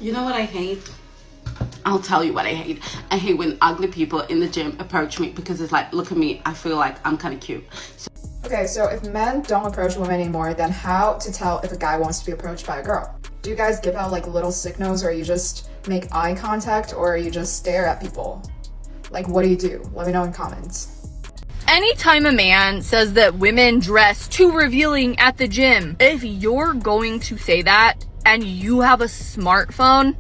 You know what I hate? I'll tell you what I hate. I hate when ugly people in the gym approach me because it's like, look at me, I feel like I'm kind of cute. Okay, so if men don't approach women anymore, then how to tell if a guy wants to be approached by a girl? Do you guys give out like little signals, or you just make eye contact, or you just stare at people? Like, what do you do? Let me know in comments. Anytime a man says that women dress too revealing at the gym, if you're going to say that and you have a smartphone,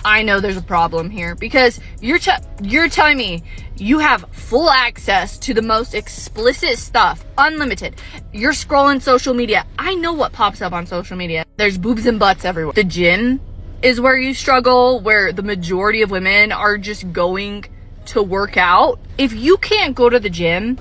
I know there's a problem here, because you're telling me you have full access to the most explicit stuff, unlimited. You're scrolling social media. I know what pops up on social media. There's boobs and butts everywhere. The gym is where you struggle, where the majority of women are just going to work out. If you can't go to the gym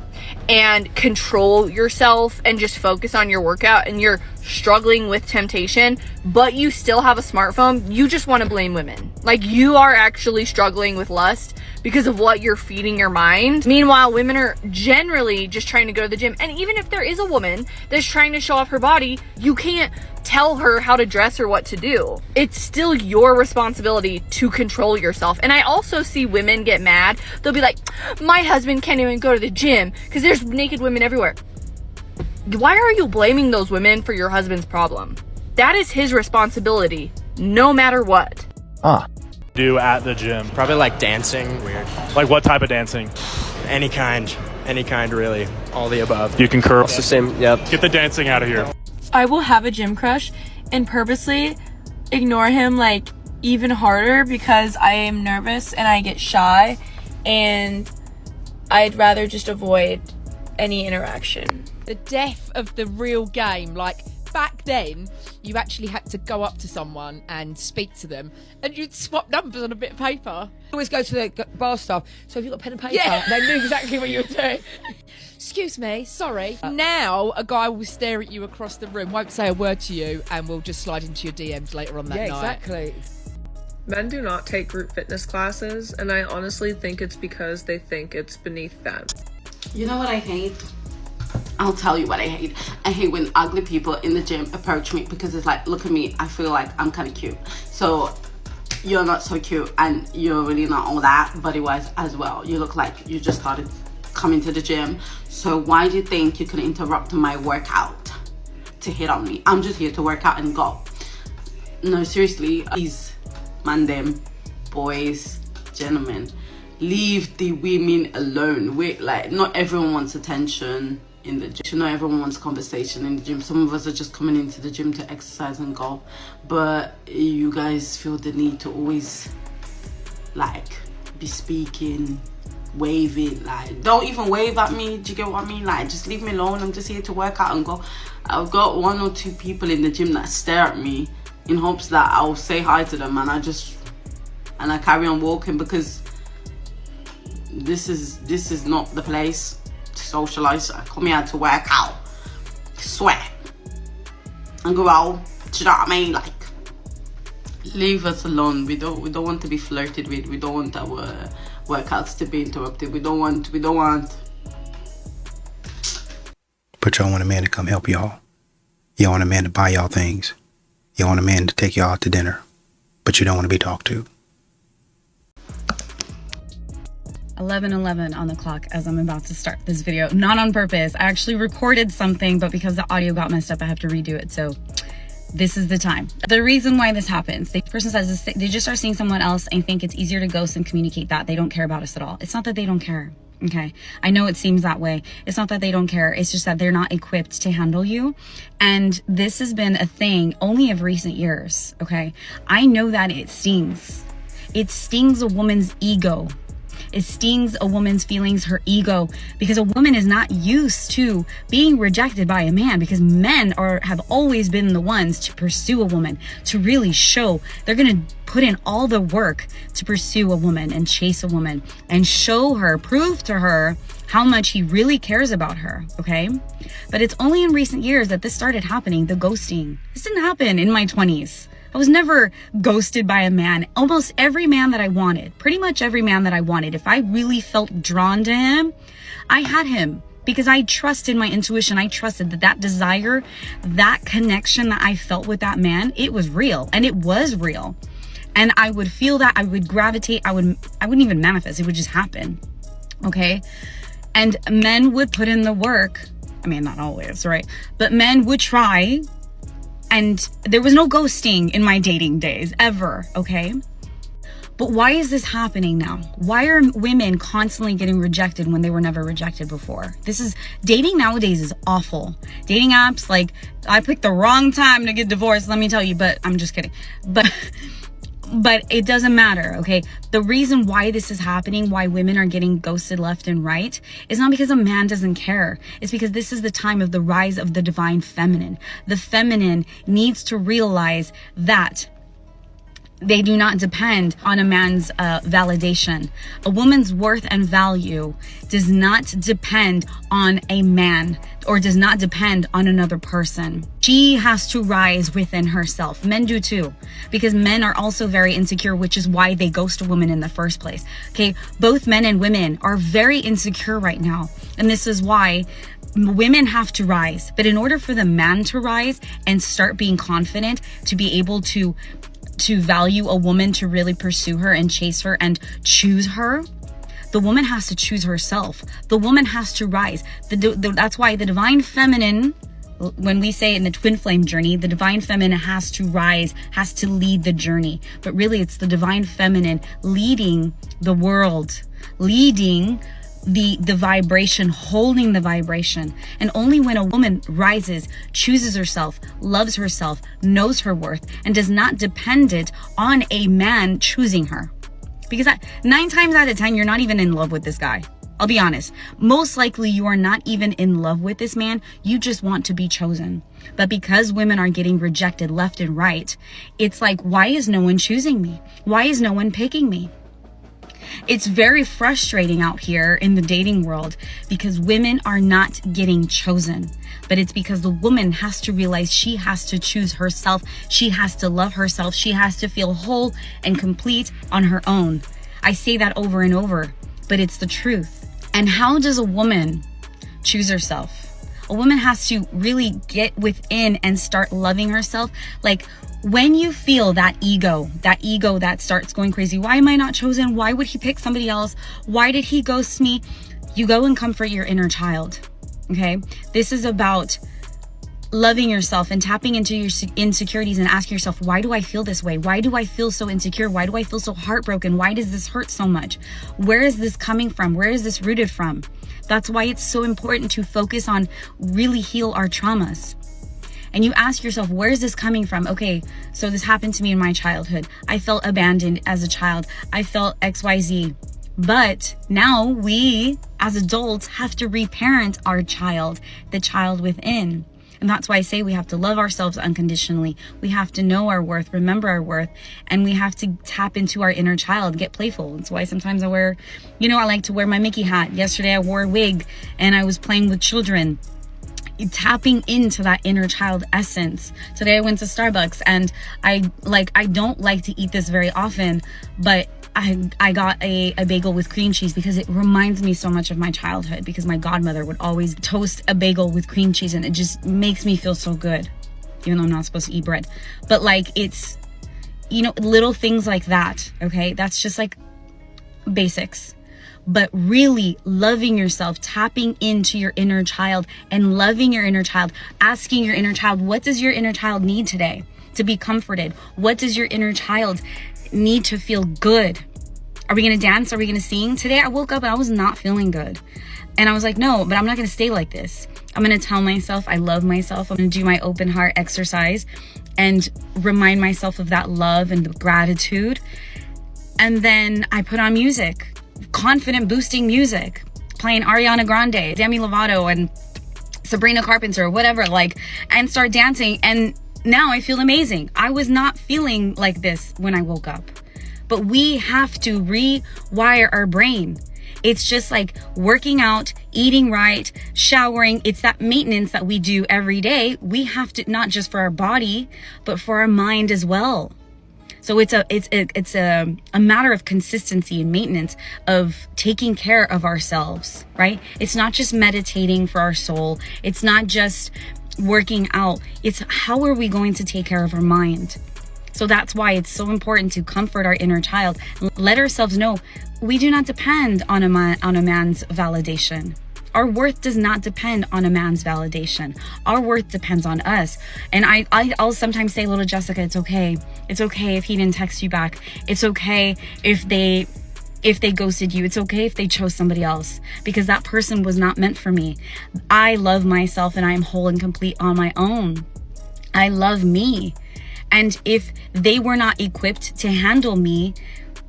and control yourself and just focus on your workout, and you're struggling with temptation, but you still have a smartphone, you just want to blame women. Like, you are actually struggling with lust because of what you're feeding your mind. Meanwhile, women are generally just trying to go to the gym. And even if there is a woman that's trying to show off her body, you can't tell her how to dress or what to do. It's still your responsibility to control yourself. And I also see women get mad. They'll be like, my husband can't even go to the gym because there's naked women everywhere. Why are you blaming those women for your husband's problem? That is his responsibility, no matter what. Do at the gym? Probably like dancing. Weird. Like what type of dancing? Any kind really. All the above. You concur? It's the same, yep. Get the dancing out of here. I will have a gym crush and purposely ignore him like even harder because I am nervous and I get shy, and I'd rather just avoid any interaction. The death of the real game. Like, back then, you actually had to go up to someone and speak to them, and you'd swap numbers on a bit of paper. Always go to the bar staff. So have you got pen and paper? Yeah. They knew exactly what you were doing. Excuse me, sorry. Now, a guy will stare at you across the room, won't say a word to you, and will just slide into your DMs later on that night. Yeah, exactly. Men do not take group fitness classes, and I honestly think it's because they think it's beneath them. You know what I hate? I'll tell you what I hate. I hate when ugly people in the gym approach me because it's like, look at me, I feel like I'm kind of cute. So you're not so cute, and you're really not all that body-wise as well. You look like you just started coming to the gym. So why do you think you can interrupt my workout to hit on me? I'm just here to work out and go. No, seriously, these man, them, boys, gentlemen, leave the women alone. Not everyone wants attention in the gym. Not everyone wants conversation in the gym. Some of us are just coming into the gym to exercise and go, but you guys feel the need to always like be speaking, waving. Like, don't even wave at me. Do you get what I mean? Like, just leave me alone. I'm just here to work out and go. I've got 1 or 2 people in the gym that stare at me in hopes that I'll say hi to them, and I carry on walking, because this is not the place to socialize. I come here to work out, sweat, and go out. Do you know what I mean? Like, leave us alone. We don't want to be flirted with. We don't want our workouts to be interrupted. We don't want. But y'all want a man to come help y'all. Y'all want a man to buy y'all things. Y'all want a man to take y'all out to dinner. But you don't want to be talked to. 11:11 on the clock as I'm about to start this video. Not on purpose. I actually recorded something, but because the audio got messed up, I have to redo it. So this is the time. The reason why this happens, the person says this, they just are seeing someone else and think it's easier to ghost and communicate that they don't care about us at all. It's not that they don't care. Okay, I know it seems that way. It's not that they don't care. It's just that they're not equipped to handle you. And this has been a thing only of recent years. Okay, I know that it stings. It stings a woman's ego. It stings a woman's feelings, her ego, because a woman is not used to being rejected by a man, because men have always been the ones to pursue a woman, to really show. They're going to put in all the work to pursue a woman and chase a woman and show her, prove to her how much he really cares about her, okay? But it's only in recent years that this started happening, the ghosting. This didn't happen in my 20s. I was never ghosted by a man. Almost every man that I wanted, pretty much every man that I wanted, if I really felt drawn to him, I had him, because I trusted my intuition. I trusted that desire, that connection that I felt with that man, it was real, and it was real. And I would feel that, I would gravitate, I wouldn't even manifest, it would just happen. Okay? And men would put in the work. I mean, not always, right? But men would try, and there was no ghosting in my dating days, ever, okay? But why is this happening now? Why are women constantly getting rejected when they were never rejected before? Dating nowadays is awful. Dating apps, like, I picked the wrong time to get divorced, let me tell you, but I'm just kidding. But it doesn't matter, okay? The reason why this is happening, why women are getting ghosted left and right, is not because a man doesn't care. It's because this is the time of the rise of the divine feminine. The feminine needs to realize that they do not depend on a man's validation. A woman's worth and value does not depend on a man, or does not depend on another person. She has to rise within herself. Men do too, because men are also very insecure, which is why they ghost a woman in the first place. Okay, both men and women are very insecure right now, and this is why women have to rise. But in order for the man to rise and start being confident, to be able to value a woman, to really pursue her and chase her and choose her, the woman has to choose herself. The woman has to rise. That's why the divine feminine, when we say in the twin flame journey, the divine feminine has to rise, has to lead the journey. But really, it's the divine feminine leading the world, leading the vibration, holding the vibration. And only when a woman rises, chooses herself, loves herself, knows her worth, and does not depend it on a man choosing her. Because 9 times out of 10, you're not even in love with this guy. I'll be honest. Most likely you are not even in love with this man. You just want to be chosen. But because women are getting rejected left and right, it's like, why is no one choosing me? Why is no one picking me? It's very frustrating out here in the dating world because women are not getting chosen. But it's because the woman has to realize she has to choose herself. She has to love herself. She has to feel whole and complete on her own. I say that over and over, but it's the truth. And how does a woman choose herself? A woman has to really get within and start loving herself. Like, when you feel that ego that starts going crazy, why am I not chosen? Why would he pick somebody else? Why did he ghost me? You go and comfort your inner child, okay? This is about loving yourself and tapping into your insecurities and asking yourself, why do I feel this way? Why do I feel so insecure? Why do I feel so heartbroken? Why does this hurt so much? Where is this coming from? Where is this rooted from? That's why it's so important to focus on really heal our traumas. And you ask yourself, where is this coming from? Okay, so this happened to me in my childhood. I felt abandoned as a child. I felt XYZ. But now we, as adults, have to reparent our child, the child within. And that's why I say we have to love ourselves unconditionally. We have to know our worth, remember our worth, and we have to tap into our inner child, get playful. That's why sometimes I like to wear my Mickey hat. Yesterday I wore a wig and I was playing with children. Tapping into that inner child essence. Today I went to Starbucks and I don't like to eat this very often, but I got a bagel with cream cheese because it reminds me so much of my childhood, because my godmother would always toast a bagel with cream cheese and it just makes me feel so good, even though I'm not supposed to eat bread. But like, it's, little things like that, okay? That's just like basics. But really loving yourself, tapping into your inner child and loving your inner child, asking your inner child, what does your inner child need today to be comforted? What does your inner child need to feel good? Are we going to dance? Are we going to sing? Today I woke up and I was not feeling good. And I was like, no, but I'm not going to stay like this. I'm going to tell myself I love myself. I'm going to do my open heart exercise and remind myself of that love and the gratitude. And then I put on music. Confident boosting music, playing Ariana Grande, Demi Lovato, and Sabrina Carpenter, whatever, and start dancing. And now I feel amazing. I was not feeling like this when I woke up. But we have to rewire our brain. It's just like working out, eating right, showering. It's that maintenance that we do every day. We have to, not just for our body, but for our mind as well. So it's a matter of consistency and maintenance of taking care of ourselves, right? It's not just meditating for our soul. It's not just working out. It's how are we going to take care of our mind? So that's why it's so important to comfort our inner child. Let ourselves know we do not depend on a man's validation. Our worth does not depend on a man's validation. Our worth depends on us. And I'll sometimes say, little Jessica, it's okay. It's okay if he didn't text you back. It's okay if they ghosted you. It's okay if they chose somebody else, because that person was not meant for me. I love myself and I am whole and complete on my own. I love me. And if they were not equipped to handle me,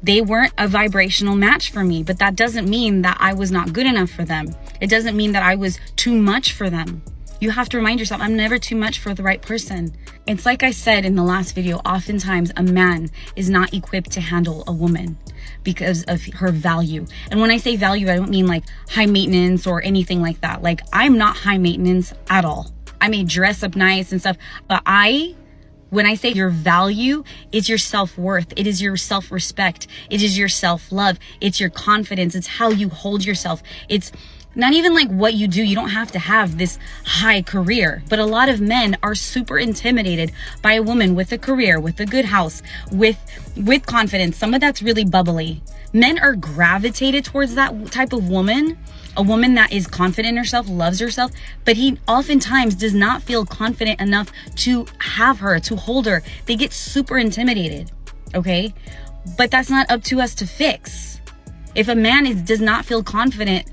they weren't a vibrational match for me. But that doesn't mean that I was not good enough for them. It doesn't mean that I was too much for them. You have to remind yourself, I'm never too much for the right person. It's like I said in the last video, oftentimes a man is not equipped to handle a woman because of her value. And when I say value, I don't mean like high maintenance or anything like that. Like, I'm not high maintenance at all. I may dress up nice and stuff, but when I say your value, it's your self-worth. It is your self-respect. It is your self-love. It's your confidence. It's how you hold yourself. It's not even like what you do. You don't have to have this high career, but a lot of men are super intimidated by a woman with a career, with a good house, with confidence. Some of that's really bubbly. Men are gravitated towards that type of woman, a woman that is confident in herself, loves herself, but he oftentimes does not feel confident enough to have her, to hold her. They get super intimidated, okay? But that's not up to us to fix. If a man does not feel confident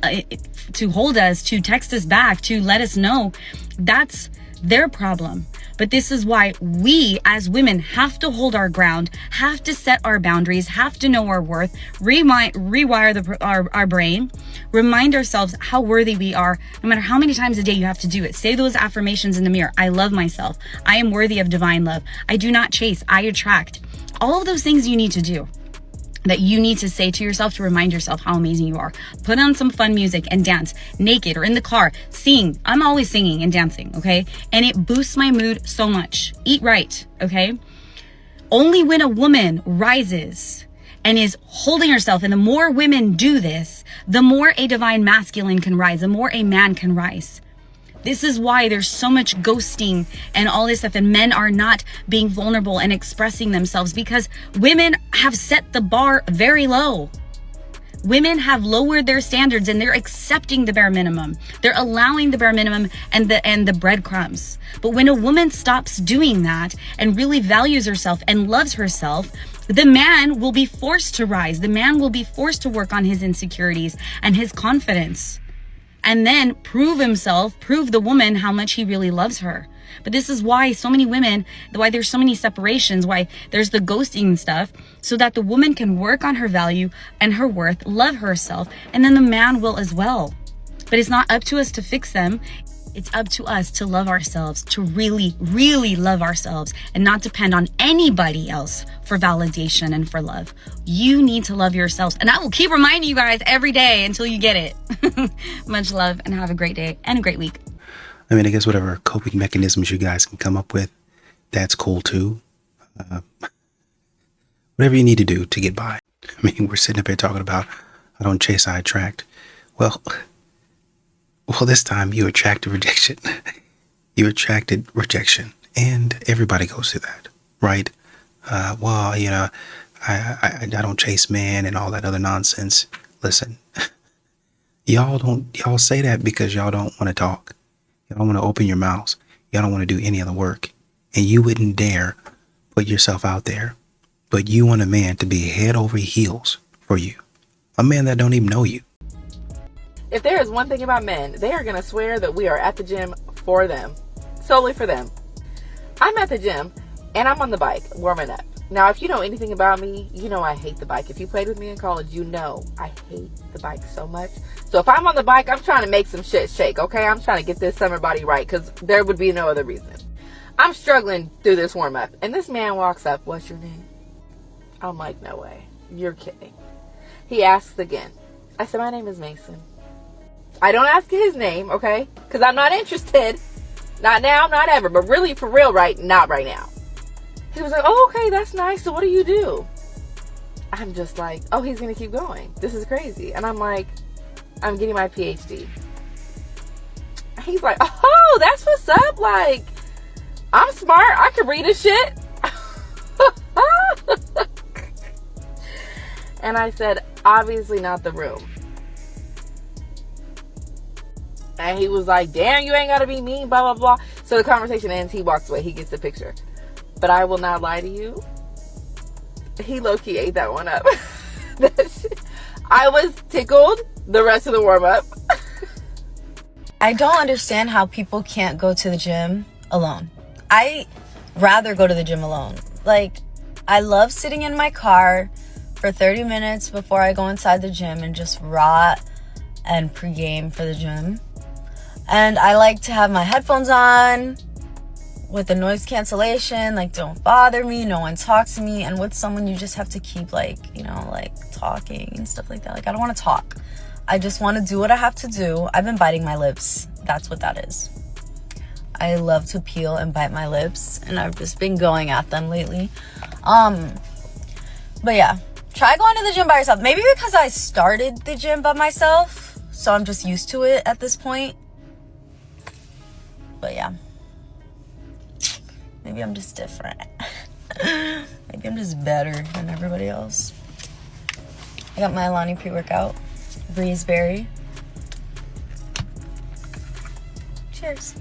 to hold us, to text us back, to let us know, that's their problem. But this is why we as women have to hold our ground, have to set our boundaries, have to know our worth, rewire our brain, remind ourselves how worthy we are, no matter how many times a day you have to do it. Say those affirmations in the mirror. I love myself. I am worthy of divine love. I do not chase. I attract. All of those things you need to do, that you need to say to yourself to remind yourself how amazing you are. Put on some fun music and dance, naked or in the car. Sing. I'm always singing and dancing, okay? And it boosts my mood so much. Eat right, okay? Only when a woman rises and is holding herself, and the more women do this, the more a divine masculine can rise, the more a man can rise. This is why there's so much ghosting and all this stuff, and men are not being vulnerable and expressing themselves because women have set the bar very low. Women have lowered their standards and they're accepting the bare minimum. They're allowing the bare minimum and the breadcrumbs. But when a woman stops doing that and really values herself and loves herself, the man will be forced to rise. The man will be forced to work on his insecurities and his confidence, and then prove the woman how much he really loves her. But this is why so many women, why there's so many separations, why there's the ghosting and stuff, so that the woman can work on her value and her worth, love herself, and then the man will as well. But it's not up to us to fix them. It's up to us to love ourselves, to really, really love ourselves and not depend on anybody else for validation and for love. You need to love yourselves. And I will keep reminding you guys every day until you get it. Much love and have a great day and a great week. I mean, I guess whatever coping mechanisms you guys can come up with, that's cool too. Whatever you need to do to get by. I mean, we're sitting up here talking about, I don't chase, I attract. Well, this time you attracted rejection. You attracted rejection, and everybody goes through that, right? Well, you know, I don't chase men and all that other nonsense. Listen, y'all say that because y'all don't want to talk. Y'all don't want to open your mouths. Y'all don't want to do any other work, and you wouldn't dare put yourself out there. But you want a man to be head over heels for you, a man that don't even know you. If there is one thing about men, they are going to swear that we are at the gym for them. Solely for them. I'm at the gym, and I'm on the bike, warming up. Now, if you know anything about me, you know I hate the bike. If you played with me in college, you know I hate the bike so much. So if I'm on the bike, I'm trying to make some shit shake, okay? I'm trying to get this summer body right, because there would be no other reason. I'm struggling through this warm-up, and this man walks up, "What's your name?" I'm like, no way. You're kidding. He asks again. I said, "My name is Mason." I don't ask his name, okay? Because I'm not interested. Not now, not ever. But really, for real, not right now. He was like, "Oh, okay, that's nice. So what do you do?" I'm just like, oh, he's going to keep going. This is crazy. And I'm like, I'm getting my PhD. He's like, oh, that's what's up. Like, I'm smart. I can read a shit. And I said, obviously not the room. And he was like, damn, you ain't gotta be mean, blah, blah, blah. So the conversation ends, he walks away, he gets the picture. But I will not lie to you, he low-key ate that one up. I was tickled the rest of the warm-up. I don't understand how people can't go to the gym alone. I rather go to the gym alone. Like, I love sitting in my car for 30 minutes before I go inside the gym and just rot and pregame for the gym. And I like to have my headphones on with the noise cancellation, like, don't bother me, no one talks to me. And with someone, you just have to keep, like, you know, like, talking and stuff like that. Like, I don't want to talk. I just want to do what I have to do. I've been biting my lips. That's what that is. I love to peel and bite my lips, and I've just been going at them lately. But yeah, try going to the gym by yourself. Maybe because I started the gym by myself, so I'm just used to it at this point. But yeah, maybe I'm just different. Maybe I'm just better than everybody else. I got my Alani pre-workout, Breezeberry. Cheers.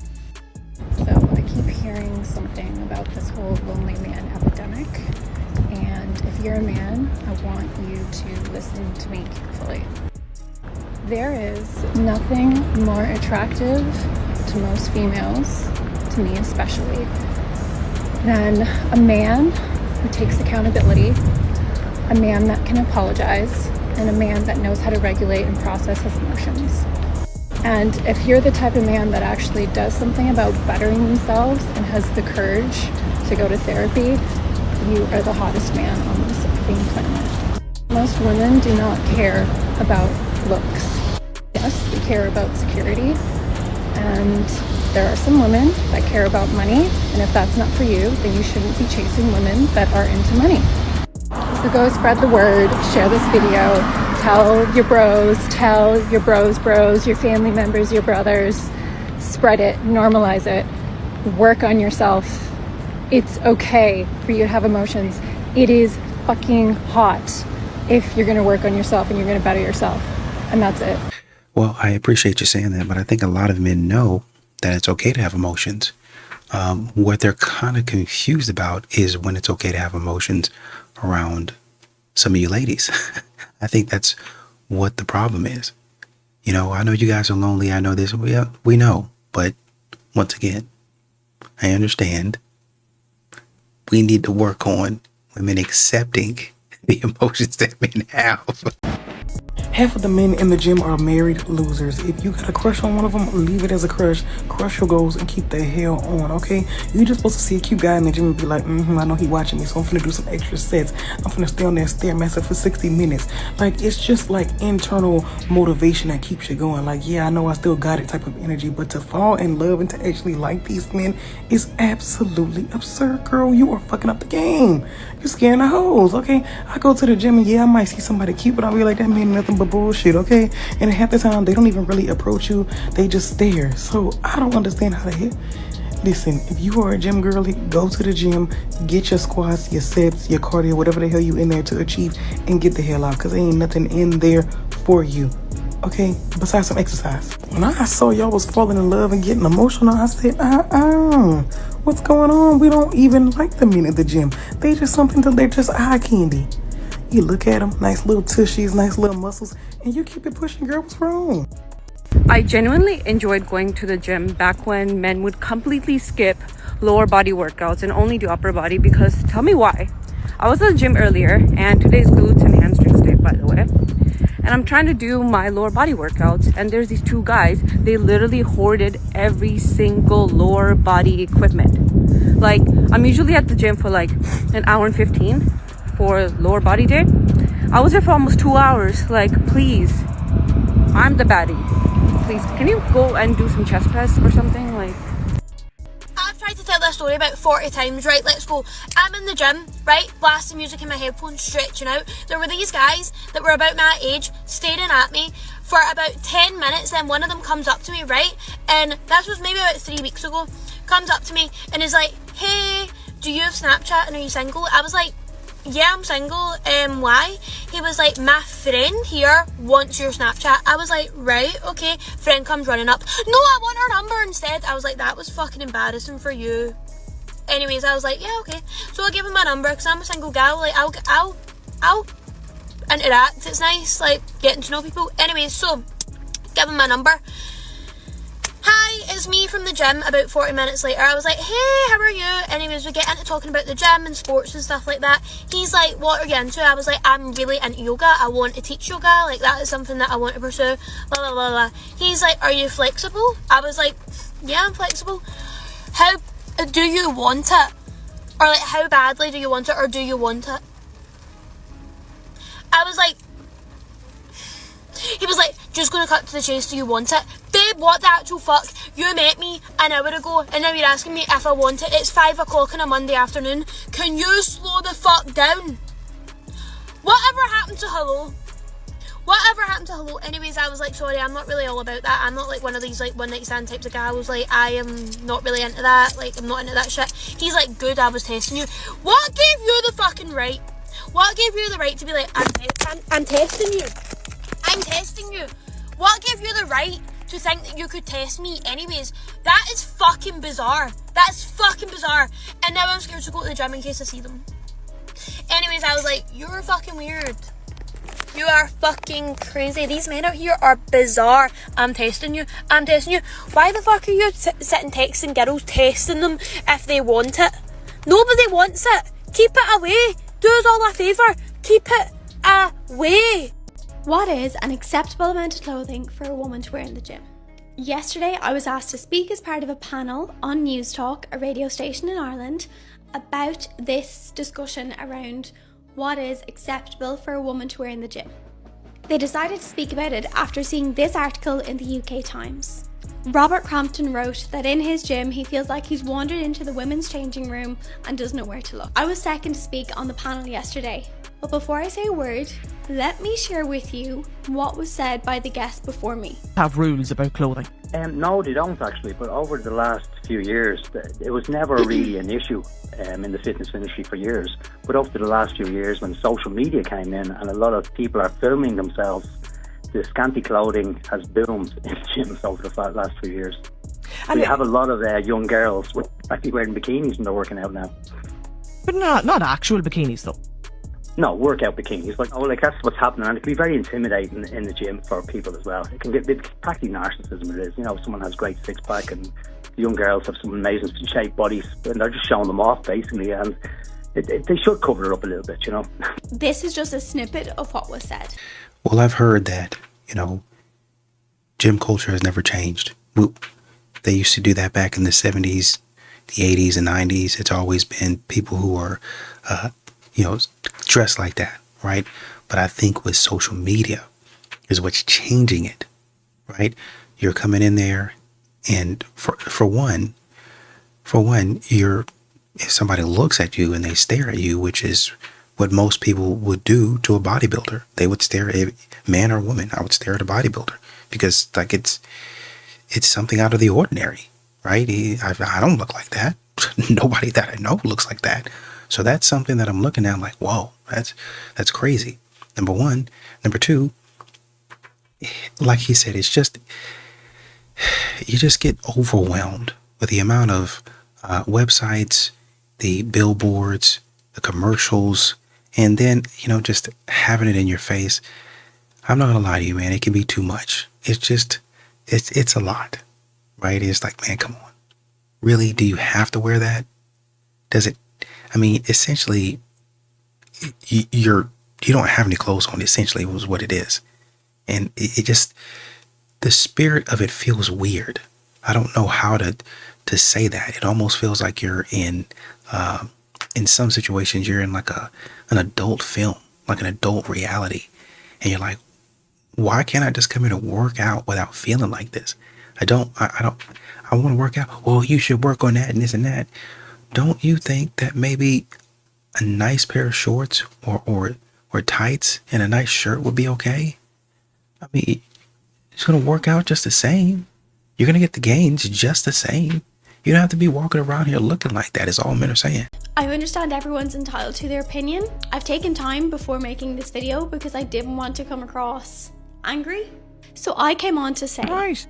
So I keep hearing something about this whole lonely man epidemic, and if you're a man, I want you to listen to me carefully. There is nothing more attractive to most females, to me especially, than a man who takes accountability, a man that can apologize, and a man that knows how to regulate and process his emotions. And if you're the type of man that actually does something about bettering themselves and has the courage to go to therapy, you are the hottest man on this fucking planet. Most women do not care about looks. Yes, they care about security. And there are some women that care about money. And if that's not for you, then you shouldn't be chasing women that are into money. So go spread the word, share this video, tell your bros, your family members, your brothers, spread it, normalize it, work on yourself. It's okay for you to have emotions. It is fucking hot if you're gonna work on yourself and you're gonna better yourself. And that's it. Well, I appreciate you saying that, but I think a lot of men know that it's okay to have emotions. What they're kind of confused about is when it's okay to have emotions around some of you ladies. I think that's what the problem is. You know, I know you guys are lonely. I know this. We know. But once again, I understand we need to work on women accepting the emotions that men have. Half of the men in the gym are married losers. If you got a crush on one of them, leave it as a crush. Crush your goals and keep the hell on, okay? You're just supposed to see a cute guy in the gym and be like, I know he watching me, so I'm finna do some extra sets. I'm finna stay on that Stairmaster for 60 minutes. Like, it's just like internal motivation that keeps you going. Like, yeah, I know I still got it type of energy, but to fall in love and to actually like these men is absolutely absurd, girl. You are fucking up the game. You're scaring the hoes, okay? I go to the gym and yeah, I might see somebody cute, but I'll be like, that man nothing but bullshit, okay? And half the time they don't even really approach you, they just stare. So I don't understand how to hit. Listen, if you are a gym girly, go to the gym, get your squats, your sets, your cardio, whatever the hell you in there to achieve, and get the hell out, because there ain't nothing in there for you, okay? Besides some exercise. When I saw y'all was falling in love and getting emotional, I said, what's going on? We don't even like the men at the gym. They just something till they're just eye candy. You look at them, nice little tushies, nice little muscles, and you keep it pushing, girl. What's wrong? I genuinely enjoyed going to the gym back when men would completely skip lower body workouts and only do upper body, because tell me why. I was at the gym earlier, and today's glutes and hamstrings day, by the way, and I'm trying to do my lower body workouts, and there's these two guys. They literally hoarded every single lower body equipment. Like, I'm usually at the gym for like an hour and 15 for lower body day. I was there for almost 2 hours. Like, please, I'm the baddie. Please, can you go and do some chest press or something? Like, I've tried to tell this story about 40 times, right? Let's go. I'm in the gym, right? Blasting music in my headphones, stretching out. There were these guys that were about my age staring at me for about 10 minutes. Then one of them comes up to me, right? And this was maybe about 3 weeks ago. Comes up to me and is like, hey, do you have Snapchat and are you single? I was like, yeah, I'm single. Why? He was like, my friend here wants your Snapchat. I was like, right, okay. Friend comes running up, no, I want her number instead. I was like, that was fucking embarrassing for you. Anyways, I was like, yeah, okay. So I gave him my number because I'm a single gal. Like, I'll interact. It's nice, like, getting to know people. Anyways, so give him my number. Hi, it's me from the gym. About 40 minutes later, I was like, hey, how are you? Anyways, we get into talking about the gym and sports and stuff like that. He's like, what are you into? I was like, I'm really into yoga. I want to teach yoga. Like, that is something that I want to pursue. Blah, blah, blah, blah. He's like, are you flexible? I was like, yeah, I'm flexible. How do you want it? Or like, how badly do you want it? Or do you want it? I was like, he was like, just gonna cut to the chase, do you want it? Babe, what the actual fuck? You met me an hour ago and now you're asking me if I want it. It's 5 o'clock on a Monday afternoon. Can you slow the fuck down? Whatever happened to hello? Whatever happened to hello? Anyways, I was like, sorry, I'm not really all about that. I'm not like one of these like one night stand types of guy. I was like, I am not really into that. Like, I'm not into that shit. He's like, good, I was testing you. What gave you the fucking right? What gave you the right to be like, I'm testing you? I'm testing you. What gave you the right to think that you could test me anyways? That is fucking bizarre. That's fucking bizarre. And now I'm scared to go to the gym in case I see them. Anyways, I was like, you're fucking weird. You are fucking crazy. These men out here are bizarre. I'm testing you. I'm testing you. Why the fuck are you sitting texting girls, testing them if they want it? Nobody wants it. Keep it away. Do us all a favour. Keep it away. What is an acceptable amount of clothing for a woman to wear in the gym? Yesterday, I was asked to speak as part of a panel on News Talk, a radio station in Ireland, about this discussion around what is acceptable for a woman to wear in the gym. They decided to speak about it after seeing this article in the UK Times. Robert Crompton wrote that in his gym he feels like he's wandered into the women's changing room and doesn't know where to look. I was second to speak on the panel yesterday, but before I say a word, let me share with you what was said by the guest before me. Have rules about clothing? No, they don't actually, but over the last few years, it was never really an issue in the fitness industry for years. But over the last few years, when social media came in and a lot of people are filming themselves, the scanty clothing has boomed in gyms over the last few years. So you have a lot of young girls actually wearing bikinis when they're working out now. But not actual bikinis though. No, workout bikinis. Like that's what's happening, and it can be very intimidating in the gym for people as well. It can get practically narcissism. It is. You know, someone has great six pack, and young girls have some amazing shaped bodies, and they're just showing them off basically. And they should cover it up a little bit, you know. This is just a snippet of what was said. Well, I've heard that, you know, gym culture has never changed. They used to do that back in the 70s, the 80s, and 90s. It's always been people who are, dressed like that, right? But I think with social media is what's changing it, right? You're coming in there, and for one, if somebody looks at you and they stare at you, which is what most people would do to a bodybuilder, they would stare at man or woman. I would stare at a bodybuilder because like it's something out of the ordinary, right? I don't look like that. Nobody that I know looks like that. So that's something that I'm looking at like, whoa, that's crazy. Number one. Number two, like he said, it's just, you just get overwhelmed with the amount of websites, the billboards, the commercials, and then, just having it in your face. I'm not gonna lie to you, man, it can be too much. It's just, it's a lot, right? It's like, man, come on. Really? Do you have to wear that? Does it? I mean, essentially, you don't have any clothes on. Essentially, was what it is, and it just, the spirit of it feels weird. I don't know how to say that. It almost feels like you're in some situations you're in like an adult film, like an adult reality, and you're like, why can't I just come in and work out without feeling like this? I want to work out. Well, you should work on that and this and that. Don't you think that maybe a nice pair of shorts or tights and a nice shirt would be okay? I mean, it's going to work out just the same. You're going to get the gains just the same. You don't have to be walking around here looking like that, is all men are saying. I understand everyone's entitled to their opinion. I've taken time before making this video because I didn't want to come across angry. So I came on to say... Right.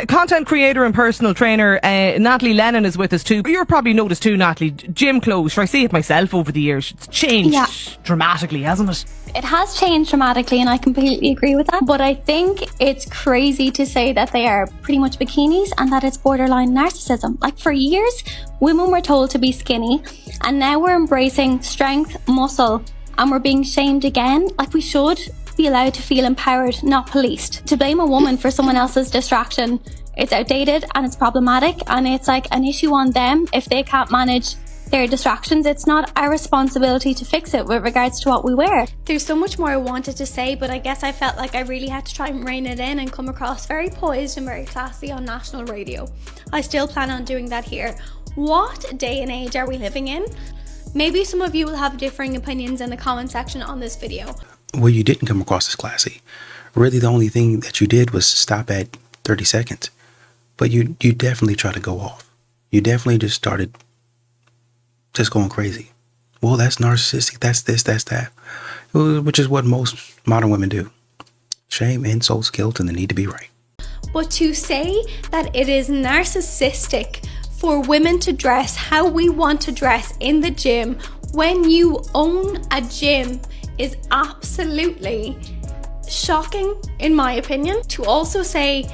Content creator and personal trainer Natalie Lennon is with us too. You've probably noticed too, Natalie, gym clothes. I see it myself over the years. It's changed dramatically, hasn't it? It has changed dramatically, and I completely agree with that. But I think it's crazy to say that they are pretty much bikinis and that it's borderline narcissism. Like, for years, women were told to be skinny, and now we're embracing strength, muscle, and we're being shamed again. Like, we should be allowed to feel empowered, not policed. To blame a woman for someone else's distraction, it's outdated and it's problematic, and it's like an issue on them if they can't manage their distractions. It's not our responsibility to fix it with regards to what we wear. There's so much more I wanted to say, but I guess I felt like I really had to try and rein it in and come across very poised and very classy on national radio. I still plan on doing that here. What day and age are we living in? Maybe some of you will have differing opinions in the comment section on this video. Well, you didn't come across as classy. Really, the only thing that you did was stop at 30 seconds. But you definitely tried to go off. You definitely just started just going crazy. Well, that's narcissistic. That's this, that's that. Which is what most modern women do. Shame, insults, guilt, and the need to be right. But to say that it is narcissistic for women to dress how we want to dress in the gym when you own a gym is absolutely shocking, in my opinion. To also say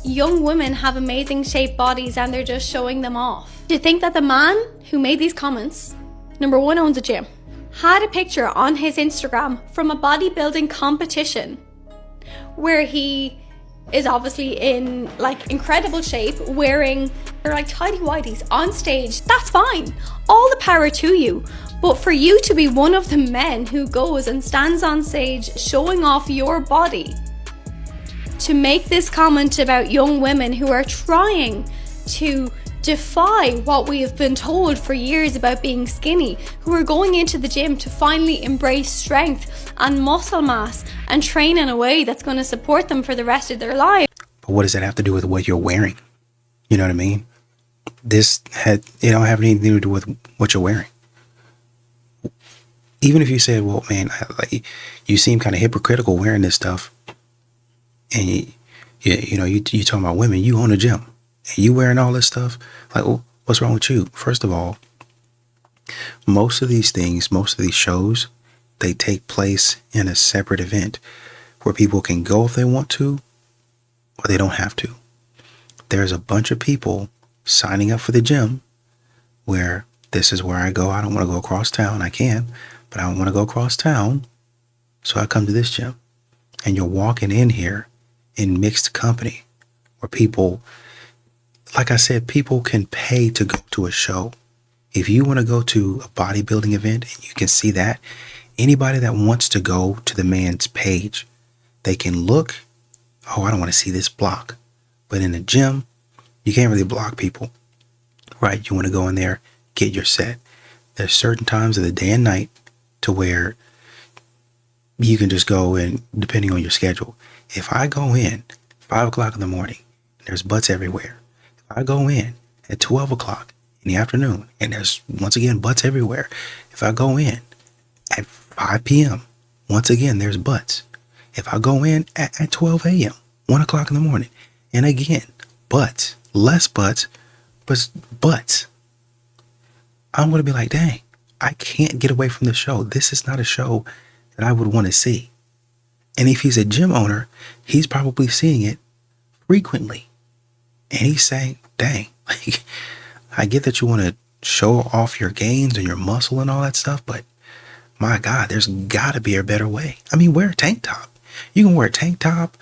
young women have amazing shaped bodies and they're just showing them off. To think that the man who made these comments, number one, owns a gym, had a picture on his Instagram from a bodybuilding competition where he is obviously in like incredible shape, wearing like tidy whities on stage, that's fine. All the power to you. But for you to be one of the men who goes and stands on stage showing off your body, to make this comment about young women who are trying to defy what we have been told for years about being skinny, who are going into the gym to finally embrace strength and muscle mass and train in a way that's going to support them for the rest of their lives. But what does that have to do with what you're wearing? You know what I mean? This don't have anything to do with what you're wearing. Even if you said, well, man, you seem kind of hypocritical wearing this stuff. And you talking about women, you own a gym and you wearing all this stuff. Like, well, what's wrong with you? First of all, most of these things, most of these shows, they take place in a separate event where people can go if they want to, or they don't have to. There's a bunch of people signing up for the gym where this is where I go. I don't want to go across town. I can, but I don't want to go across town. So I come to this gym. And you're walking in here in mixed company where people, like I said, people can pay to go to a show. If you want to go to a bodybuilding event and you can see that, anybody that wants to go to the man's page, they can look, oh, I don't want to see this block. But in the gym, you can't really block people, right? You want to go in there, get your set. There's certain times of the day and night to where you can just go in depending on your schedule. If I go in 5 o'clock in the morning, there's butts everywhere. If I go in at 12 o'clock in the afternoon, and there's once again butts everywhere. If I go in at 5 p.m., once again, there's butts. If I go in at 12 a.m., 1 o'clock in the morning, and again, butts, less butts, but butts. I'm going to be like, dang, I can't get away from the show. This is not a show that I would want to see. And if he's a gym owner, he's probably seeing it frequently. And he's saying, dang, like, I get that you want to show off your gains and your muscle and all that stuff, but my God, there's got to be a better way. I mean, wear a tank top. You can wear a tank top.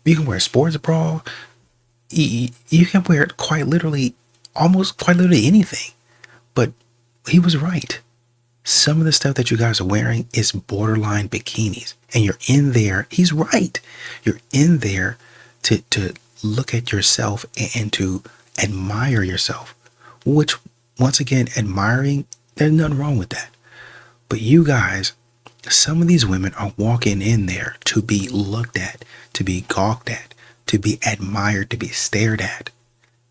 You can wear a sports bra. You can wear quite literally anything. But he was right. Some of the stuff that you guys are wearing is borderline bikinis. And you're in there. He's right. You're in there to look at yourself and to admire yourself. Which, once again, admiring, there's nothing wrong with that. But you guys, some of these women are walking in there to be looked at, to be gawked at, to be admired, to be stared at.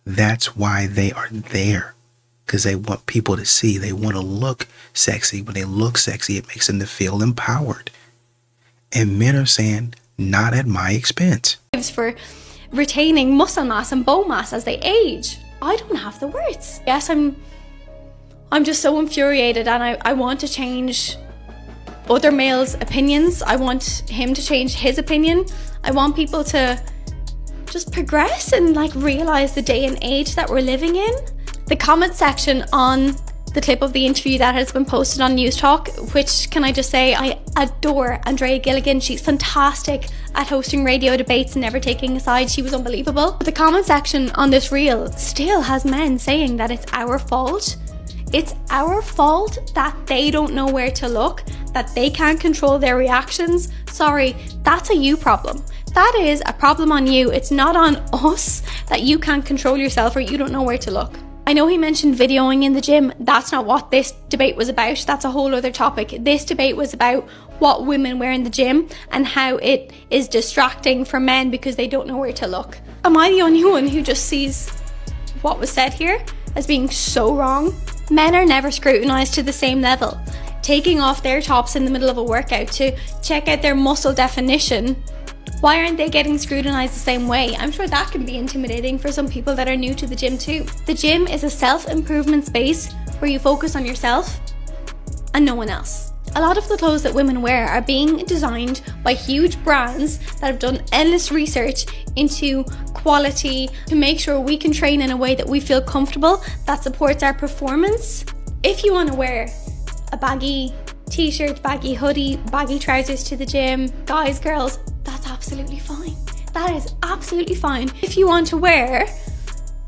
That's why they are there. because they want people to see. They want to look sexy. When they look sexy, it makes them to feel empowered. And men are saying, not at my expense. For retaining muscle mass and bone mass as they age. I don't have the words. Yes, I'm just so infuriated, and I want to change other males' opinions. I want him to change his opinion. I want people to just progress and like realize the day and age that we're living in. The comment section on the clip of the interview that has been posted on News Talk, which, can I just say, I adore Andrea Gilligan. She's fantastic at hosting radio debates and never taking a side. She was unbelievable. But the comment section on this reel still has men saying that it's our fault. It's our fault that they don't know where to look, that they can't control their reactions. Sorry, that's a you problem. That is a problem on you. It's not on us that you can't control yourself or you don't know where to look. I know he mentioned videoing in the gym. That's not what this debate was about. That's a whole other topic. This debate was about what women wear in the gym and how it is distracting for men because they don't know where to look. Am I the only one who just sees what was said here as being so wrong? Men are never scrutinized to the same level. Taking off their tops in the middle of a workout to check out their muscle definition, why aren't they getting scrutinized the same way? I'm sure that can be intimidating for some people that are new to the gym too. The gym is a self-improvement space where you focus on yourself and no one else. A lot of the clothes that women wear are being designed by huge brands that have done endless research into quality to make sure we can train in a way that we feel comfortable, that supports our performance. If you want to wear a baggy t-shirt, baggy hoodie, baggy trousers to the gym, guys, girls, that's absolutely fine. That is absolutely fine. If you want to wear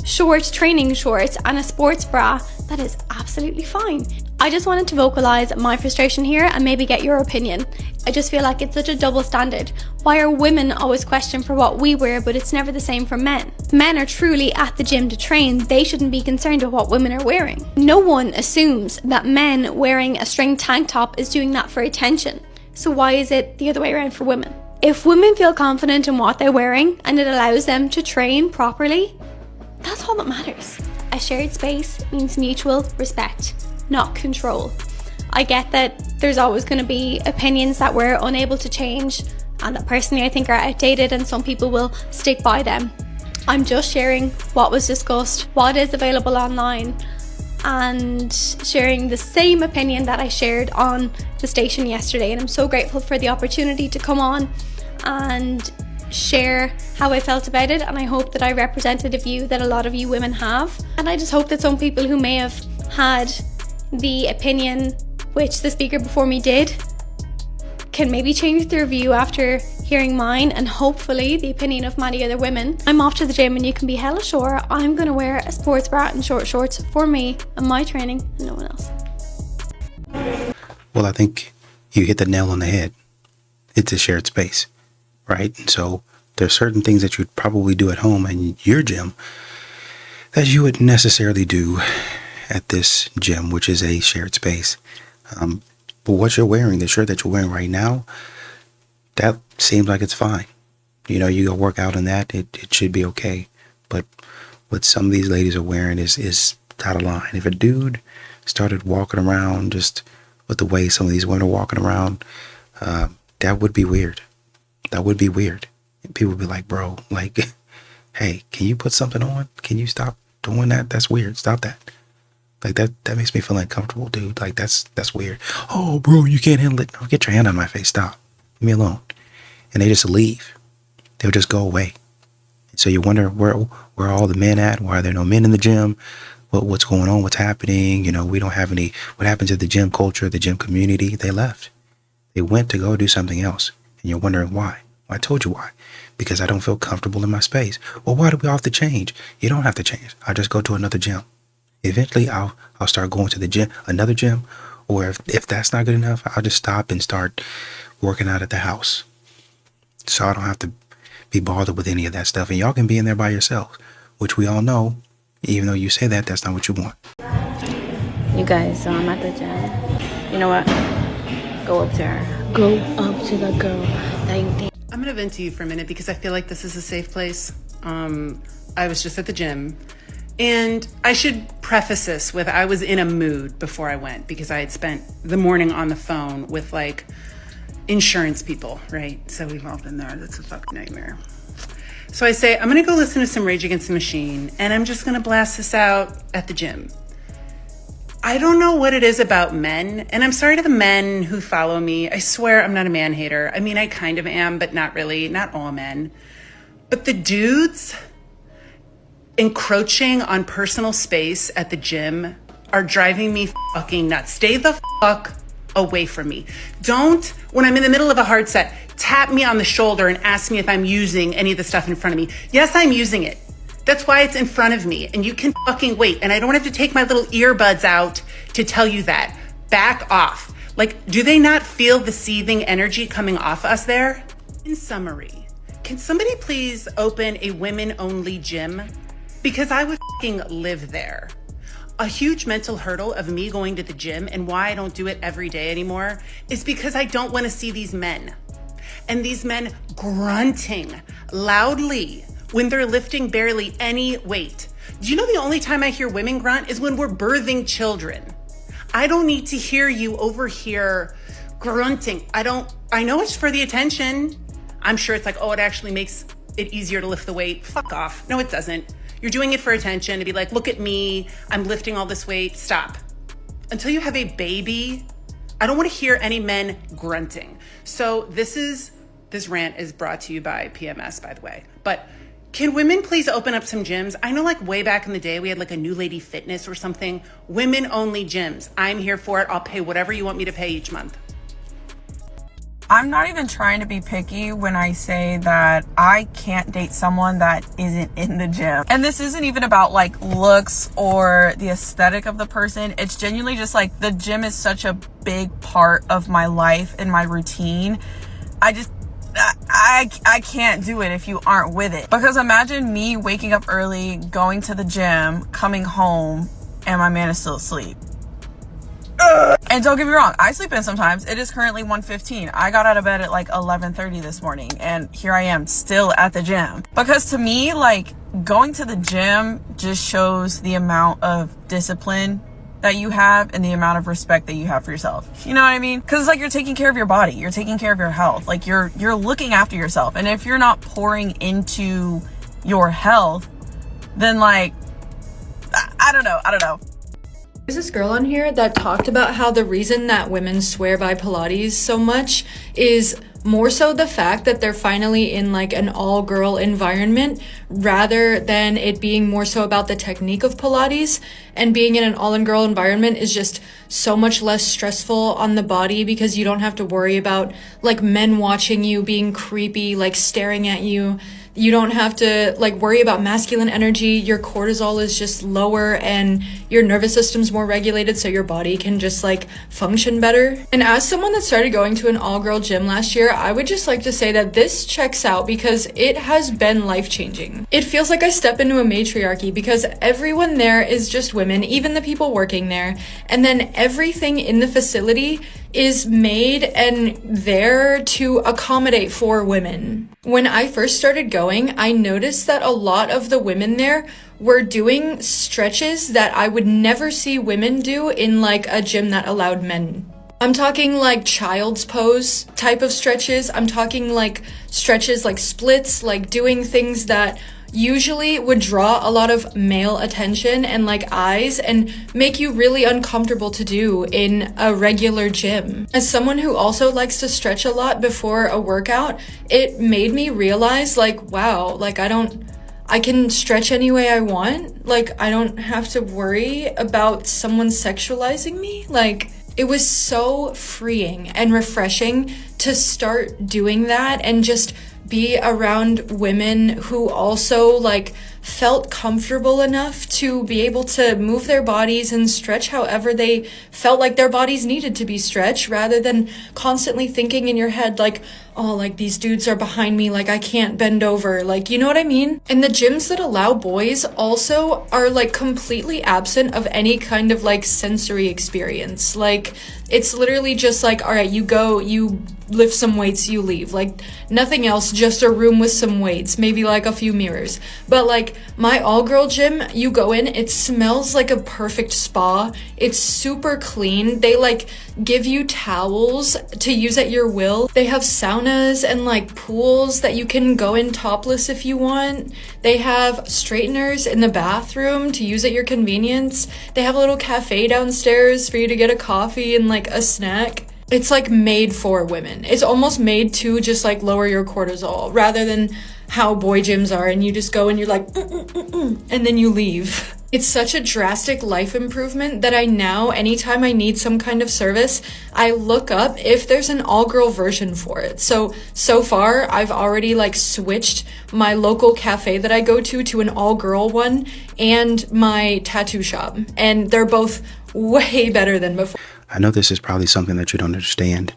short training shorts and a sports bra, that is absolutely fine. I just wanted to vocalize my frustration here and maybe get your opinion. I just feel like it's such a double standard. Why are women always questioned for what we wear, but it's never the same for men? Men are truly at the gym to train. They shouldn't be concerned with what women are wearing. No one assumes that men wearing a string tank top is doing that for attention. So why is it the other way around for women? If women feel confident in what they're wearing and it allows them to train properly, that's all that matters. A shared space means mutual respect, not control. I get that there's always going to be opinions that we're unable to change and that personally I think are outdated, and some people will stick by them. I'm just sharing what was discussed, what is available online, and sharing the same opinion that I shared on the station yesterday. And I'm so grateful for the opportunity to come on and share how I felt about it, and I hope that I represented a view that a lot of you women have. And I just hope that some people who may have had the opinion which the speaker before me did can maybe change their view after hearing mine, and hopefully the opinion of many other women. I'm off to the gym and you can be hella sure I'm gonna wear a sports bra and short shorts for me and my training and no one else. Well, I think you hit the nail on the head. It's a shared space, right? And so there's certain things that you'd probably do at home in your gym that you wouldn't necessarily do at this gym, which is a shared space. But what you're wearing, the shirt that you're wearing right now, that seems like it's fine. You know, you go work out in that, it should be okay. But what some of these ladies are wearing is out of line. If a dude started walking around just with the way some of these women are walking around, that would be weird. That would be weird. And people would be like, bro, like, hey, can you put something on? Can you stop doing that? That's weird. Stop that. Like, that makes me feel uncomfortable, dude. Like, that's weird. Oh, bro, you can't handle it. No, get your hand on my face. Stop. Leave me alone. And they just leave. They'll just go away. And so you wonder where are all the men at? Why are there no men in the gym? What's going on? What's happening? You know, we don't have any. What happened to the gym culture, the gym community? They left. They went to go do something else. And you're wondering why. Well, I told you why. Because I don't feel comfortable in my space. Well, why do we have to change? You don't have to change. I'll just go to another gym. Eventually, I'll start going to the gym, another gym, or if that's not good enough, I'll just stop and start working out at the house. So I don't have to be bothered with any of that stuff. And y'all can be in there by yourselves, which we all know, even though you say that, that's not what you want. You guys, so I'm at the gym. You know what? Go up to her. Go up to the girl that you think. I'm going to vent to you for a minute because I feel like this is a safe place. I was just at the gym. And I should preface this with I was in a mood before I went because I had spent the morning on the phone with like insurance people, right? So we've all been there. That's a fucking nightmare. So I say, I'm gonna go listen to some Rage Against the Machine and I'm just gonna blast this out at the gym. I don't know what it is about men, and I'm sorry to the men who follow me. I swear I'm not a man hater. I mean, I kind of am, but not really, not all men. But the dudes encroaching on personal space at the gym are driving me fucking nuts. Stay the fuck away from me. Don't, when I'm in the middle of a hard set, tap me on the shoulder and ask me if I'm using any of the stuff in front of me. Yes, I'm using it. That's why it's in front of me and you can fucking wait. And I don't have to take my little earbuds out to tell you that. Back off. Like, do they not feel the seething energy coming off us there? In summary, can somebody please open a women-only gym? Because I would fucking live there. A huge mental hurdle of me going to the gym and why I don't do it every day anymore is because I don't want to see these men. And these men grunting loudly when they're lifting barely any weight. Do you know the only time I hear women grunt is when we're birthing children? I don't need to hear you over here grunting. I know it's for the attention. I'm sure it's like, oh, it actually makes it easier to lift the weight. Fuck off. No, it doesn't. You're doing it for attention to be like, look at me. I'm lifting all this weight. Stop. Until you have a baby, I don't want to hear any men grunting. So this rant is brought to you by PMS, by the way. But can women please open up some gyms? I know like way back in the day, we had like a New Lady Fitness or something. Women only gyms. I'm here for it. I'll pay whatever you want me to pay each month. I'm not even trying to be picky when I say that I can't date someone that isn't in the gym. And this isn't even about like looks or the aesthetic of the person. It's genuinely just like the gym is such a big part of my life and my routine. I can't do it if you aren't with it. Because imagine me waking up early, going to the gym, coming home, and my man is still asleep. And don't get me wrong, I sleep in sometimes. It is currently 1:15. I got out of bed at like 11:30 this morning, and here I am still at the gym. Because to me, like, going to the gym just shows the amount of discipline that you have and the amount of respect that you have for yourself. You know what I mean? Because it's like you're taking care of your body, you're taking care of your health, like you're looking after yourself. And if you're not pouring into your health, then like I don't know. There's this girl on here that talked about how the reason that women swear by Pilates so much is more so the fact that they're finally in like an all-girl environment rather than it being more so about the technique of Pilates. And being in an all-girl environment is just so much less stressful on the body because you don't have to worry about like men watching you, being creepy, like staring at you. You don't have to like worry about masculine energy. Your cortisol is just lower and your nervous system's more regulated so your body can just like function better. And as someone that started going to an all-girl gym last year, I would just like to say that this checks out because it has been life-changing. It feels like I step into a matriarchy because everyone there is just women, even the people working there. And then everything in the facility is made and there to accommodate for women. When I first started going, I noticed that a lot of the women there were doing stretches that I would never see women do in like a gym that allowed men. I'm talking like child's pose type of stretches. I'm talking like stretches like splits, like doing things that usually would draw a lot of male attention and like eyes and make you really uncomfortable to do in a regular gym. As someone who also likes to stretch a lot before a workout, it made me realize like, wow, like I can stretch any way I want. Like I don't have to worry about someone sexualizing me. Like it was so freeing and refreshing to start doing that and just be around women who also like felt comfortable enough to be able to move their bodies and stretch however they felt like their bodies needed to be stretched rather than constantly thinking in your head like, oh, like these dudes are behind me, like I can't bend over, like, you know what I mean? And the gyms that allow boys also are like completely absent of any kind of like sensory experience. Like it's literally just like, all right, you go, you lift some weights, you leave. Like, nothing else, just a room with some weights, maybe like a few mirrors. But like, my all-girl gym, you go in, it smells like a perfect spa. It's super clean. They like give you towels to use at your will. They have saunas and like pools that you can go in topless if you want. They have straighteners in the bathroom to use at your convenience. They have a little cafe downstairs for you to get a coffee and like a snack. It's like made for women. It's almost made to just like lower your cortisol rather than how boy gyms are and you just go and you're like, and then you leave. It's such a drastic life improvement that I now, anytime I need some kind of service, I look up if there's an all-girl version for it. So far, I've already like switched my local cafe that I go to an all-girl one and my tattoo shop. And they're both way better than before. I know this is probably something that you don't understand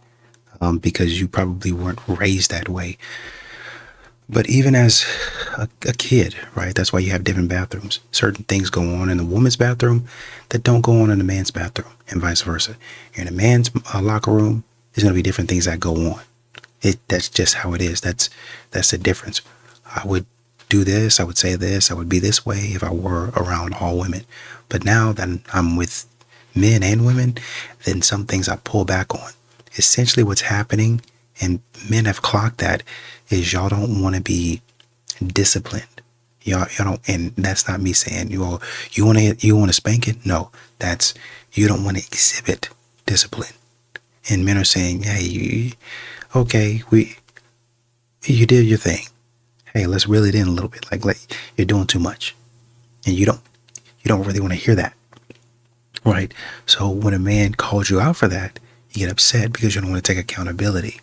because you probably weren't raised that way. But even as a kid, right, that's why you have different bathrooms. Certain things go on in the woman's bathroom that don't go on in the man's bathroom and vice versa. In a man's locker room, there's going to be different things that go on. That's just how it is. That's the difference. I would do this. I would say this. I would be this way if I were around all women. But now that I'm with men and women, then some things I pull back on. Essentially what's happening, and men have clocked that, is y'all don't want to be disciplined. Y'all don't, and that's not me saying you want to spank it. No, that's you don't want to exhibit discipline. And men are saying, hey, you did your thing. Hey, let's reel it in a little bit. Like you're doing too much, and you don't really want to hear that, right? So when a man calls you out for that, you get upset because you don't want to take accountability.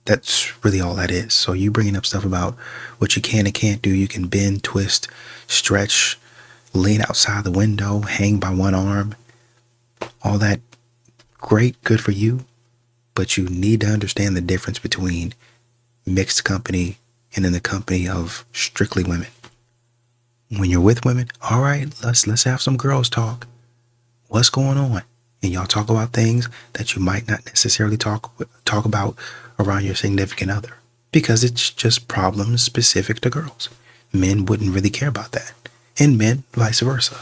That's really all that is. So you bringing up stuff about what you can and can't do. You can bend, twist, stretch, lean outside the window, hang by one arm. All that, great, good for you. But you need to understand the difference between mixed company and in the company of strictly women. When you're with women, all right, let's have some girls talk. What's going on? And y'all talk about things that you might not necessarily talk about around your significant other, because it's just problems specific to girls. Men wouldn't really care about that, and men vice versa.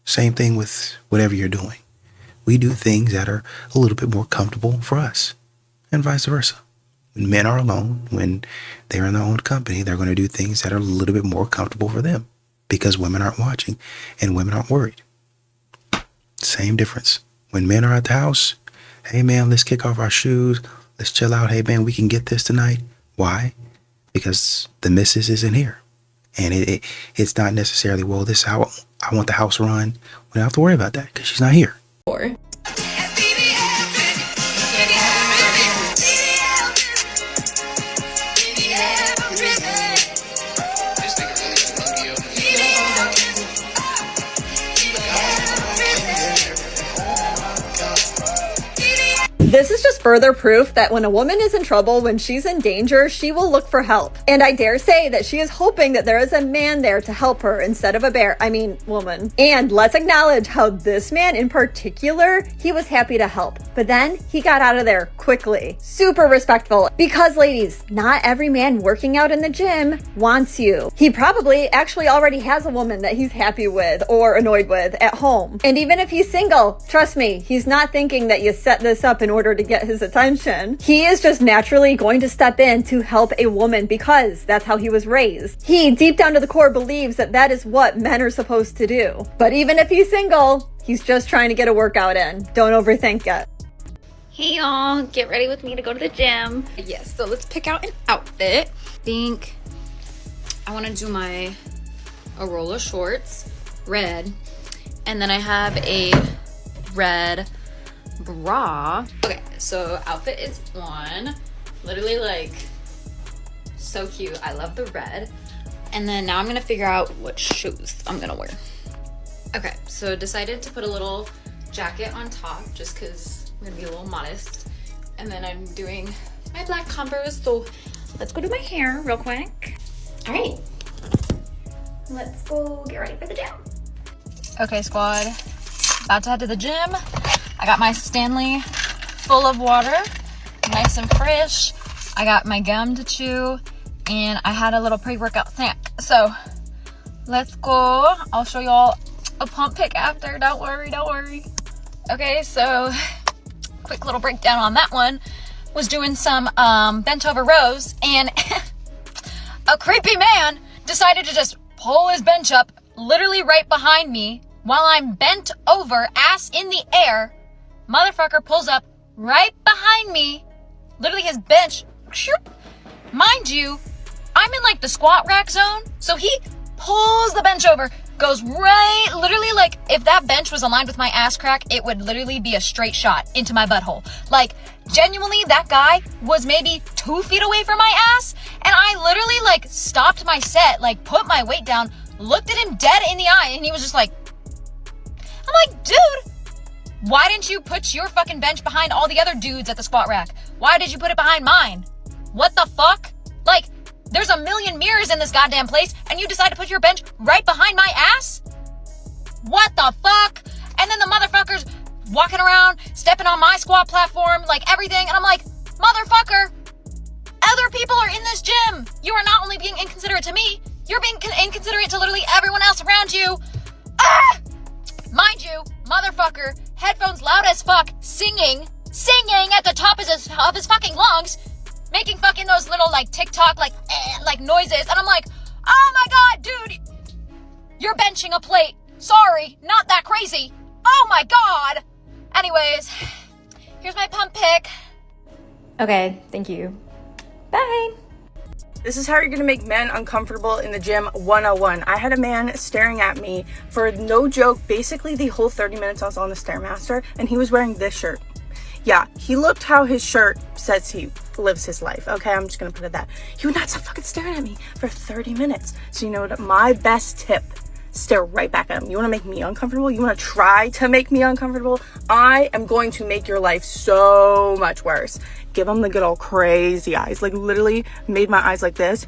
Same thing with whatever you're doing. We do things that are a little bit more comfortable for us, and vice versa. When men are alone, when they're in their own company, they're going to do things that are a little bit more comfortable for them because women aren't watching and women aren't worried. Same difference. When men are at the house, hey man, let's kick off our shoes. Let's chill out. Hey man, we can get this tonight. Why? Because the missus isn't here. And it's not necessarily, well, this is how I want the house run. We don't have to worry about that because she's not here. This is just further proof that when a woman is in trouble, when she's in danger, she will look for help. And I dare say that she is hoping that there is a man there to help her instead of a bear. I mean, woman. And let's acknowledge how this man in particular, he was happy to help. But then he got out of there quickly. Super respectful. Because ladies, not every man working out in the gym wants you. He probably actually already has a woman that he's happy with or annoyed with at home. And even if he's single, trust me, he's not thinking that you set this up in order to get his attention. He is just naturally going to step in to help a woman because that's how he was raised. He, deep down to the core, believes that that is what men are supposed to do. But even if he's single, he's just trying to get a workout in. Don't overthink it. Hey y'all, get ready with me to go to the gym. Yes, so let's pick out an outfit. I think I want to do my Arola shorts, red, and then I have a red bra. Okay, so outfit is on. Literally like so cute. I love the red. And then now I'm gonna figure out what shoes I'm gonna wear. Okay, so decided to put a little jacket on top just because I'm gonna be a little modest. And then I'm doing my black Converse. So let's go do my hair real quick. All right, let's go get ready for the gym. Okay, squad, about to head to the gym. I got my Stanley full of water nice and fresh. I got my gum to chew, and I had a little pre-workout snack. So let's go. I'll show y'all a pump pic after. Don't worry. Okay, so quick little breakdown on that one. Was doing some bent over rows, and a creepy man decided to just pull his bench up literally right behind me while I'm bent over, ass in the air. Motherfucker pulls up right behind me, literally his bench. Mind you, I'm in like the squat rack zone, so he pulls the bench over, goes right, literally like if that bench was aligned with my ass crack, it would literally be a straight shot into my butthole. Like, genuinely, that guy was maybe 2 feet away from my ass, and I literally like stopped my set, like put my weight down, looked at him dead in the eye, and he was just like, I'm like, dude, why didn't you put your fucking bench behind all the other dudes at the squat rack? Why did you put it behind mine? What the fuck? Like, there's a million mirrors in this goddamn place, and you decide to put your bench right behind my ass? What the fuck? And then the motherfuckers walking around, stepping on my squat platform, like everything, and I'm like, motherfucker, other people are in this gym. You are not only being inconsiderate to me, you're being inconsiderate to literally everyone else around you. Ah! Mind you, motherfucker, headphones loud as fuck, singing at the top of his fucking lungs, making fucking those little like TikTok like noises, and I'm like, oh my god, dude, you're benching a plate. Sorry, not that crazy. Oh my god. Anyways, here's my pump pic. Okay, thank you. Bye. This is how you're gonna make men uncomfortable in the gym 101. I had a man staring at me for no joke, basically the whole 30 minutes I was on the Stairmaster, and he was wearing this shirt. Yeah, he looked how his shirt says he lives his life. Okay, I'm just gonna put it that. He would not stop fucking staring at me for 30 minutes. So you know what? My best tip, stare right back at him. You wanna make me uncomfortable? You wanna try to make me uncomfortable? I am going to make your life so much worse. Give him the good old crazy eyes. Like literally made my eyes like this.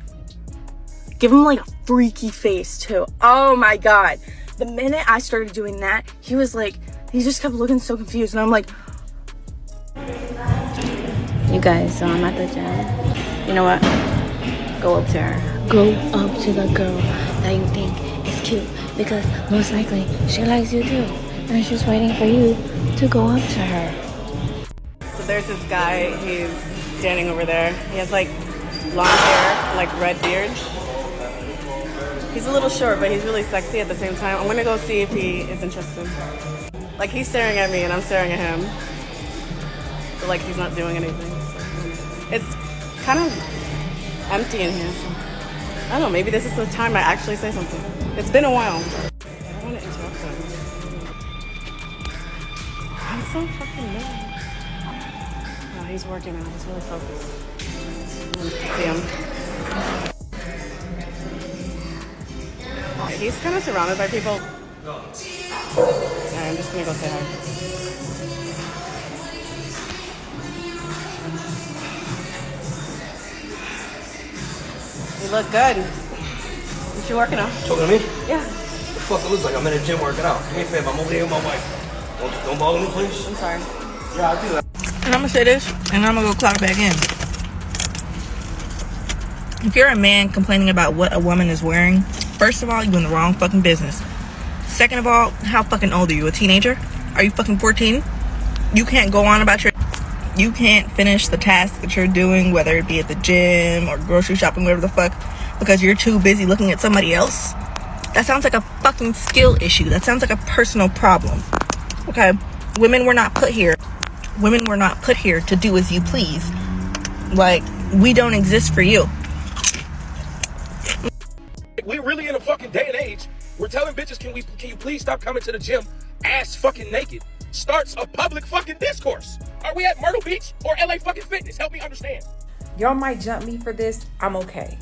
Give him like a freaky face too. Oh my God. The minute I started doing that, he was like, he just kept looking so confused. And I'm like, You guys, so I'm at the gym. You know what? Go up to her. Go up to the girl that you think is cute, because most likely she likes you too, and she's waiting for you to go up to her. so there's this guy, he's standing over there. He has like blonde hair, like red beard. He's a little short, but he's really sexy at the same time. I'm gonna go see if he is interested. Like he's staring at me and I'm staring at him. So like he's not doing anything. So, it's kind of empty in here. So. I don't know, maybe this is the time I actually say something. It's been a while. I don't want to interrupt him. I'm so fucking mad. Oh, he's working out. He's really focused. See him. He's kind of surrounded by people. Alright, I'm just gonna go say hi. You look good. What you working on? Talking to me? Yeah. What the fuck it looks like? I'm in the gym working out. Do me a favor, I'm over here with my wife. Don't bother me, please. I'm sorry. Yeah, I'll do that. And I'm gonna say this, and I'm gonna go clock back in. If you're a man complaining about what a woman is wearing, first of all, you're in the wrong fucking business. Second of all, how fucking old are you? A teenager? Are you fucking 14? You can't go on about you can't finish the task that you're doing, whether it be at the gym or grocery shopping, whatever the fuck, because you're too busy looking at somebody else. That sounds like a fucking skill issue. That sounds like a personal problem. Okay? Women were not put here. Women were not put here to do as you please. Like, we don't exist for you. We're really in a fucking day and age. We're telling bitches, can you please stop coming to the gym ass fucking naked? Starts a public fucking discourse. Are we at Myrtle Beach or LA fucking Fitness? Help me understand. Y'all might jump me for this. I'm okay.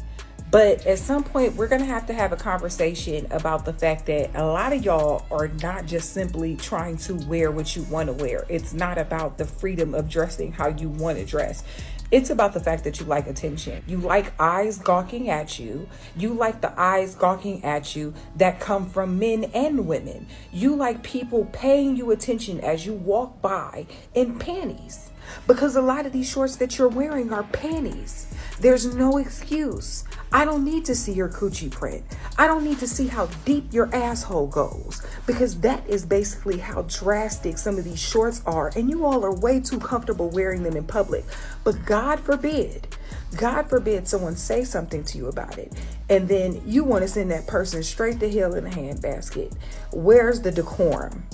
But at some point, we're going to have a conversation about the fact that a lot of y'all are not just simply trying to wear what you want to wear. It's not about the freedom of dressing how you want to dress. It's about the fact that you like attention. You like eyes gawking at you. You like the eyes gawking at you that come from men and women. You like people paying you attention as you walk by in panties. Because a lot of these shorts that you're wearing are panties. There's no excuse. I don't need to see your coochie print. I don't need to see how deep your asshole goes, because that is basically how drastic some of these shorts are, and you all are way too comfortable wearing them in public. But God forbid someone say something to you about it, and then you want to send that person straight to hell in a handbasket. Where's the decorum?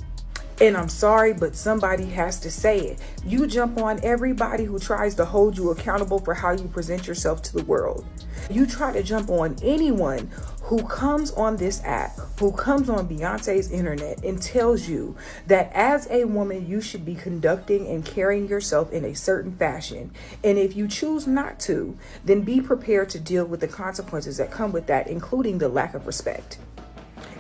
And I'm sorry, but somebody has to say it. You jump on everybody who tries to hold you accountable for how you present yourself to the world. You try to jump on anyone who comes on this app, who comes on Beyonce's internet and tells you that as a woman, you should be conducting and carrying yourself in a certain fashion. And if you choose not to, then be prepared to deal with the consequences that come with that, including the lack of respect.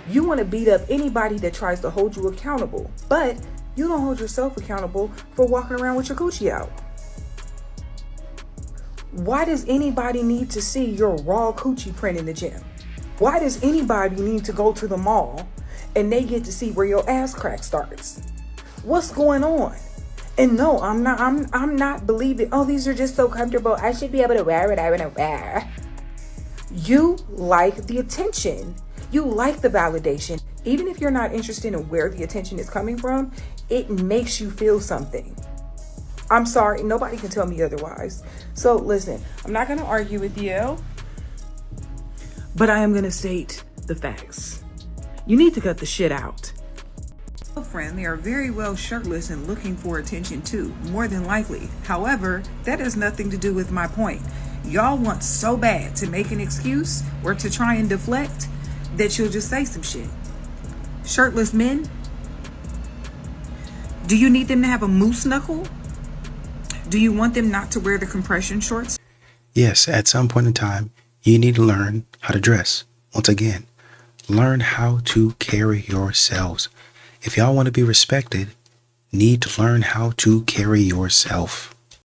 You want to beat up anybody that tries to hold you accountable, but you don't hold yourself accountable for walking around with your coochie out. Why does anybody need to see your raw coochie print in the gym? Why does anybody need to go to the mall and they get to see where your ass crack starts? What's going on? And no, I'm not believing, oh, these are just so comfortable, I should be able to wear what I want to wear. You like the attention. You like the validation. Even if you're not interested in where the attention is coming from, it makes you feel something. I'm sorry, nobody can tell me otherwise. So listen, I'm not going to argue with you, but I am going to state the facts. You need to cut the shit out. Friend, they are very well shirtless and looking for attention too, more than likely. However, that has nothing to do with my point. Y'all want so bad to make an excuse or to try and deflect that you'll just say some shit. Shirtless men? Do you need them to have a moose knuckle? Do you want them not to wear the compression shorts? Yes, at some point in time, you need to learn how to dress. Once again, learn how to carry yourselves. If y'all want to be respected, need to learn how to carry yourself.